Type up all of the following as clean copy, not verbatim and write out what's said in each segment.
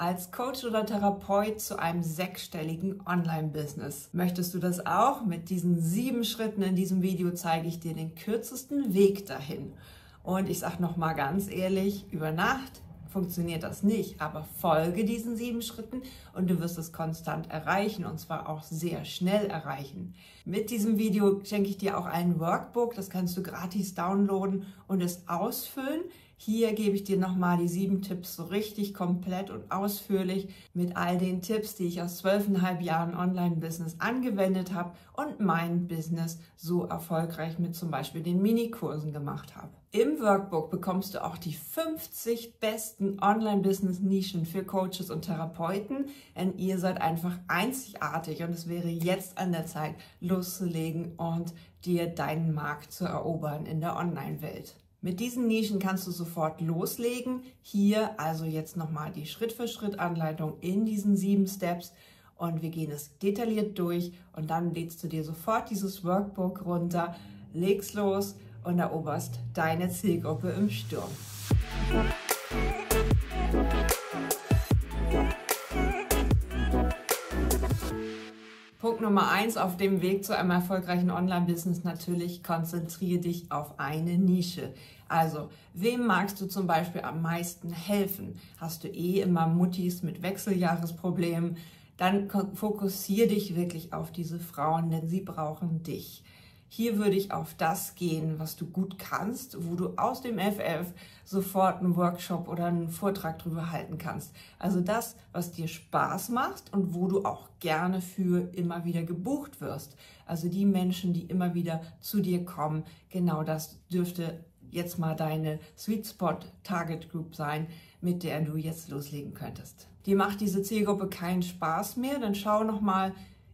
als Coach oder Therapeut zu einem sechsstelligen Online-Business. Möchtest du das auch? Mit diesen 7 Schritten in diesem Video zeige ich dir den kürzesten Weg dahin. Und ich sage nochmal ganz ehrlich, über Nacht funktioniert das nicht, aber folge diesen 7 Schritten und du wirst es konstant erreichen und zwar auch sehr schnell erreichen. Mit diesem Video schenke ich dir auch ein Workbook, das kannst du gratis downloaden und es ausfüllen. Hier gebe ich dir nochmal die 7 Tipps so richtig komplett und ausführlich mit all den Tipps, die ich aus 12,5 Jahren Online-Business angewendet habe und mein Business so erfolgreich mit zum Beispiel den Minikursen gemacht habe. Im Workbook bekommst du auch die 50 besten Online-Business-Nischen für Coaches und Therapeuten, denn ihr seid einfach einzigartig und es wäre jetzt an der Zeit, loszulegen und dir deinen Markt zu erobern in der Online-Welt. Mit diesen Nischen kannst du sofort loslegen. Hier also jetzt nochmal die Schritt-für-Schritt-Anleitung in diesen 7 Steps und wir gehen es detailliert durch und dann lädst du dir sofort dieses Workbook runter, legst los und eroberst deine Zielgruppe im Sturm. Punkt Nummer 1 auf dem Weg zu einem erfolgreichen Online-Business natürlich, konzentriere dich auf eine Nische. Also, wem magst du zum Beispiel am meisten helfen? Hast du immer Muttis mit Wechseljahresproblemen? Dann fokussiere dich wirklich auf diese Frauen, denn sie brauchen dich. Hier würde ich auf das gehen, was du gut kannst, wo du aus dem FF sofort einen Workshop oder einen Vortrag drüber halten kannst. Also das, was dir Spaß macht und wo du auch gerne für immer wieder gebucht wirst. Also die Menschen, die immer wieder zu dir kommen, genau das dürfte jetzt mal deine Sweet Spot Target Group sein, mit der du jetzt loslegen könntest. Dir macht diese Zielgruppe keinen Spaß mehr, dann schau nochmal,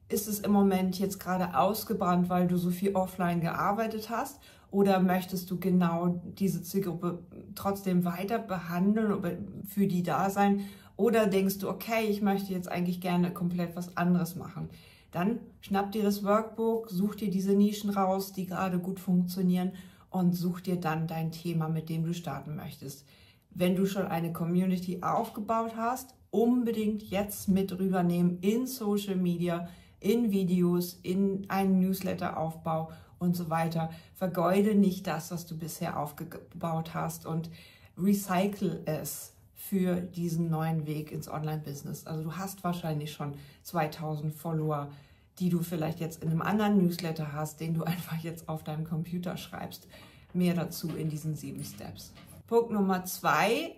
ist es im Moment jetzt gerade ausgebrannt, weil du so viel offline gearbeitet hast? Oder möchtest du genau diese Zielgruppe trotzdem weiter behandeln und für die da sein? Oder denkst du, okay, ich möchte jetzt eigentlich gerne komplett was anderes machen? Dann schnapp dir das Workbook, such dir diese Nischen raus, die gerade gut funktionieren und such dir dann dein Thema, mit dem du starten möchtest. Wenn du schon eine Community aufgebaut hast, unbedingt jetzt mit rübernehmen in Social Media, in Videos, in einen Newsletter-Aufbau und so weiter. Vergeude nicht das, was du bisher aufgebaut hast und recycle es für diesen neuen Weg ins Online-Business. Also du hast wahrscheinlich schon 2000 Follower, die du vielleicht jetzt in einem anderen Newsletter hast, den du einfach jetzt auf deinem Computer schreibst. Mehr dazu in diesen 7 Steps. Punkt Nummer 2.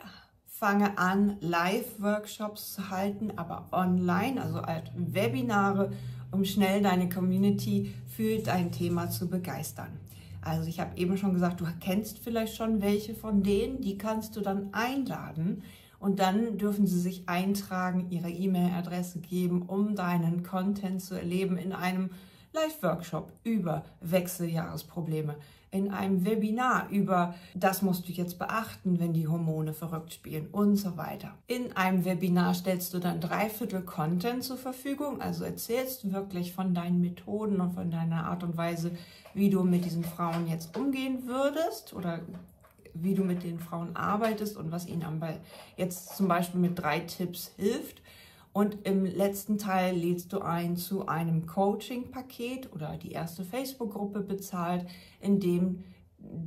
Fange an, Live-Workshops zu halten, aber online, also als Webinare, um schnell deine Community für dein Thema zu begeistern. Also ich habe eben schon gesagt, du kennst vielleicht schon welche von denen, die kannst du dann einladen und dann dürfen sie sich eintragen, ihre E-Mail-Adresse geben, um deinen Content zu erleben in einem Live-Workshop über Wechseljahresprobleme, in einem Webinar über das musst du jetzt beachten, wenn die Hormone verrückt spielen und so weiter. In einem Webinar stellst du dann 3/4 Content zur Verfügung, also erzählst wirklich von deinen Methoden und von deiner Art und Weise, wie du mit diesen Frauen jetzt umgehen würdest oder wie du mit den Frauen arbeitest und was ihnen jetzt zum Beispiel mit 3 Tipps hilft. Und im letzten Teil lädst du ein zu einem Coaching-Paket oder die erste Facebook-Gruppe bezahlt, in dem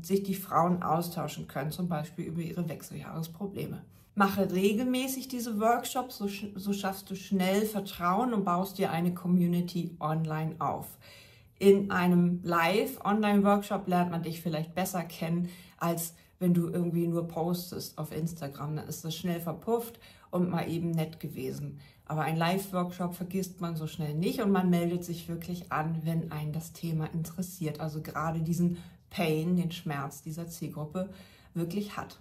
sich die Frauen austauschen können, zum Beispiel über ihre Wechseljahresprobleme. Mache regelmäßig diese Workshops, so schaffst du schnell Vertrauen und baust dir eine Community online auf. In einem Live-Online-Workshop lernt man dich vielleicht besser kennen, als wenn du irgendwie nur postest auf Instagram. Dann ist das schnell verpufft und mal eben nett gewesen. Aber ein Live-Workshop vergisst man so schnell nicht und man meldet sich wirklich an, wenn einen das Thema interessiert. Also gerade diesen Pain, den Schmerz dieser Zielgruppe wirklich hat.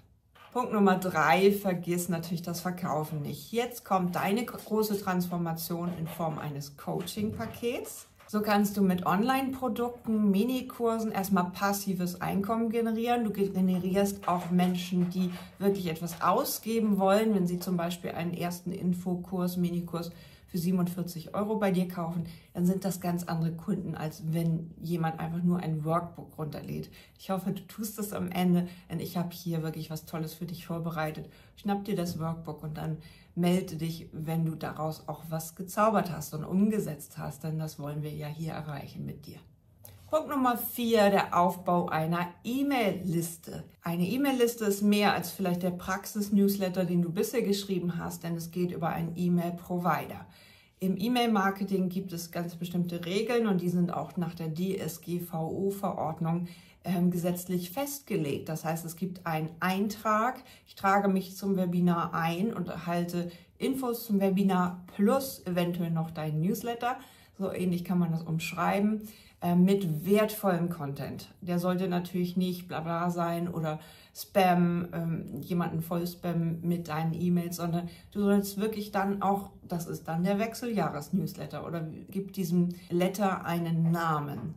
Punkt Nummer 3, vergiss natürlich das Verkaufen nicht. Jetzt kommt deine große Transformation in Form eines Coaching-Pakets. So kannst du mit Online-Produkten, Minikursen erstmal passives Einkommen generieren. Du generierst auch Menschen, die wirklich etwas ausgeben wollen, wenn sie zum Beispiel einen ersten Infokurs, Minikurs für 47 € bei dir kaufen, dann sind das ganz andere Kunden, als wenn jemand einfach nur ein Workbook runterlädt. Ich hoffe, du tust das am Ende, denn ich habe hier wirklich was Tolles für dich vorbereitet. Schnapp dir das Workbook und dann melde dich, wenn du daraus auch was gezaubert hast und umgesetzt hast, denn das wollen wir ja hier erreichen mit dir. Punkt Nummer 4, der Aufbau einer E-Mail-Liste. Eine E-Mail-Liste ist mehr als vielleicht der Praxis-Newsletter, den du bisher geschrieben hast, denn es geht über einen E-Mail-Provider. Im E-Mail-Marketing gibt es ganz bestimmte Regeln und die sind auch nach der DSGVO-Verordnung gesetzlich festgelegt. Das heißt, es gibt einen Eintrag. Ich trage mich zum Webinar ein und erhalte Infos zum Webinar plus eventuell noch deinen Newsletter. So ähnlich kann man das umschreiben. Mit wertvollem Content. Der sollte natürlich nicht bla sein oder Spam, jemanden voll spammen mit deinen E-Mails, sondern du sollst wirklich dann auch, das ist dann der Wechseljahres-Newsletter oder gib diesem Letter einen Namen.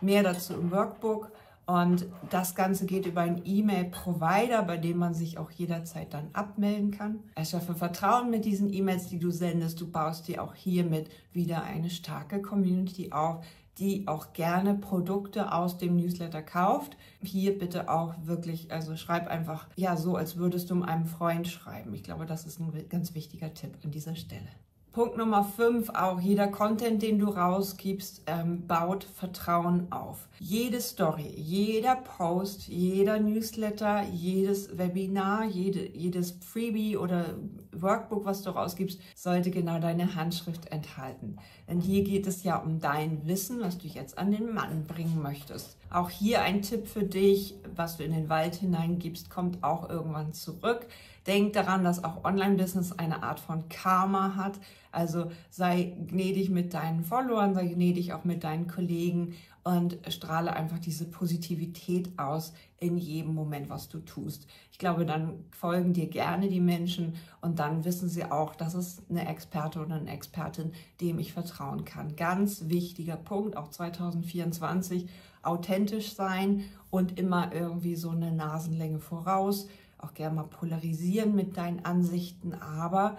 Mehr dazu im Workbook. Und das Ganze geht über einen E-Mail-Provider, bei dem man sich auch jederzeit dann abmelden kann. Erschaffe Vertrauen mit diesen E-Mails, die du sendest. Du baust dir auch hiermit wieder eine starke Community auf, die auch gerne Produkte aus dem Newsletter kauft. Hier bitte auch wirklich, also schreib einfach, ja, so als würdest du einem Freund schreiben. Ich glaube, das ist ein ganz wichtiger Tipp an dieser Stelle. Punkt Nummer 5, auch jeder Content, den du rausgibst, baut Vertrauen auf. Jede Story, jeder Post, jeder Newsletter, jedes Webinar, jedes Freebie oder Workbook, was du rausgibst, sollte genau deine Handschrift enthalten. Denn hier geht es ja um dein Wissen, was du jetzt an den Mann bringen möchtest. Auch hier ein Tipp für dich, was du in den Wald hineingibst, kommt auch irgendwann zurück. Denk daran, dass auch Online-Business eine Art von Karma hat. Also sei gnädig mit deinen Followern, sei gnädig auch mit deinen Kollegen und strahle einfach diese Positivität aus in jedem Moment, was du tust. Ich glaube, dann folgen dir gerne die Menschen und dann wissen sie auch, das ist eine Experte oder eine Expertin, dem ich vertrauen kann. Ganz wichtiger Punkt, auch 2024, authentisch sein und immer irgendwie so eine Nasenlänge voraus. Auch gerne mal polarisieren mit deinen Ansichten, aber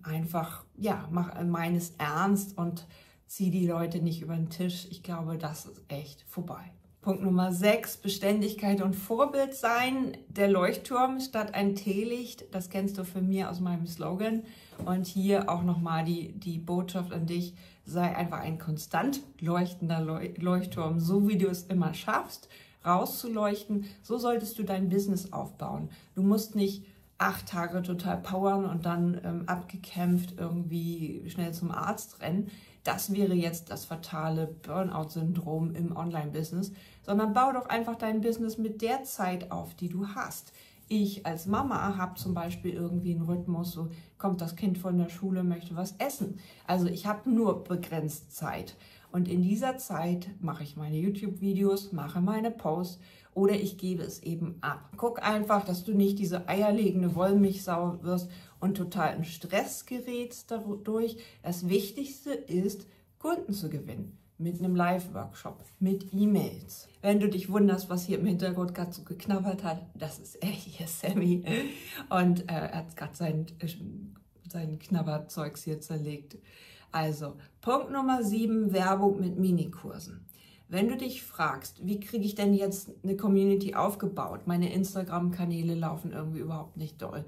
einfach, ja, mach meines ernst und zieh die Leute nicht über den Tisch. Ich glaube, das ist echt vorbei. Punkt Nummer 6, Beständigkeit und Vorbild sein. Der Leuchtturm statt ein Teelicht, das kennst du von mir aus meinem Slogan. Und hier auch nochmal die Botschaft an dich, sei einfach ein konstant leuchtender Leuchtturm, so wie du es immer schaffst, rauszuleuchten. So solltest du dein Business aufbauen. Du musst nicht 8 Tage total powern und dann abgekämpft irgendwie schnell zum Arzt rennen. Das wäre jetzt das fatale Burnout-Syndrom im Online-Business, sondern bau doch einfach dein Business mit der Zeit auf, die du hast. Ich als Mama habe zum Beispiel irgendwie einen Rhythmus, so kommt das Kind von der Schule, möchte was essen. Also ich habe nur begrenzt Zeit. Und in dieser Zeit mache ich meine YouTube-Videos, mache meine Posts oder ich gebe es eben ab. Guck einfach, dass du nicht diese eierlegende Wollmilchsau wirst und total in Stress gerätst dadurch. Das Wichtigste ist, Kunden zu gewinnen. Mit einem Live-Workshop, mit E-Mails. Wenn du dich wunderst, was hier im Hintergrund gerade so geknabbert hat, das ist hier Sammy. Und er hat gerade sein Knabberzeugs hier zerlegt. Also, Punkt Nummer 7, Werbung mit Minikursen. Wenn du dich fragst, wie kriege ich denn jetzt eine Community aufgebaut? Meine Instagram-Kanäle laufen irgendwie überhaupt nicht doll.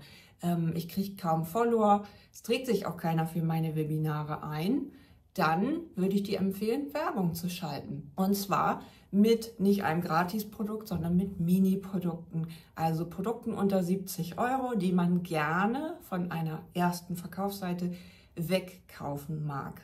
Ich kriege kaum Follower. Es trägt sich auch keiner für meine Webinare ein. Dann würde ich dir empfehlen, Werbung zu schalten. Und zwar mit nicht einem Gratisprodukt, sondern mit Mini-Produkten. Also Produkten unter 70 €, die man gerne von einer ersten Verkaufsseite wegkaufen mag.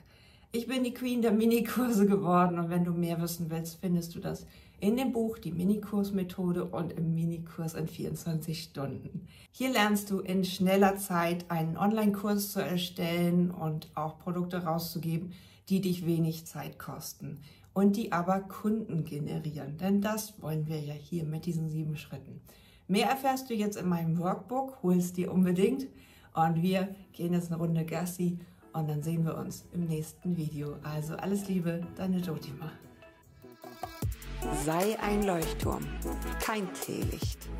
Ich bin die Queen der Minikurse geworden und wenn du mehr wissen willst, findest du das in dem Buch Die Minikursmethode und im Minikurs in 24 Stunden. Hier lernst du in schneller Zeit einen Online-Kurs zu erstellen und auch Produkte rauszugeben, die dich wenig Zeit kosten und die aber Kunden generieren. Denn das wollen wir ja hier mit diesen 7 Schritten. Mehr erfährst du jetzt in meinem Workbook, hol es dir unbedingt. Und wir gehen jetzt eine Runde Gassi und dann sehen wir uns im nächsten Video. Also alles Liebe, deine Jotima. Sei ein Leuchtturm, kein Teelicht.